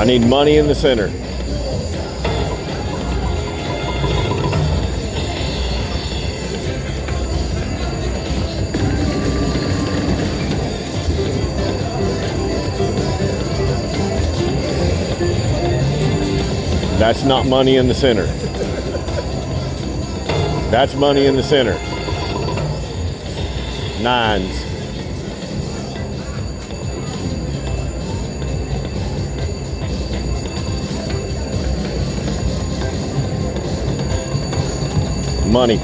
I need money in the center. That's not money in the center. That's money in the center. Nines. Money.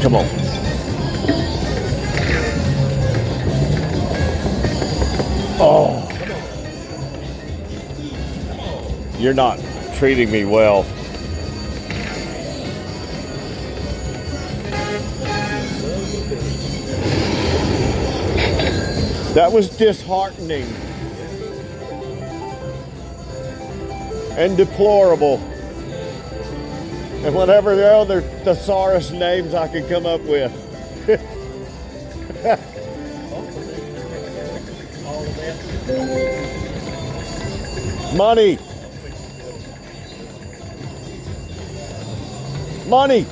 Come on. Oh. You're not treating me well. That was disheartening and deplorable. And whatever the other thesaurus names I could come up with. Money. Money.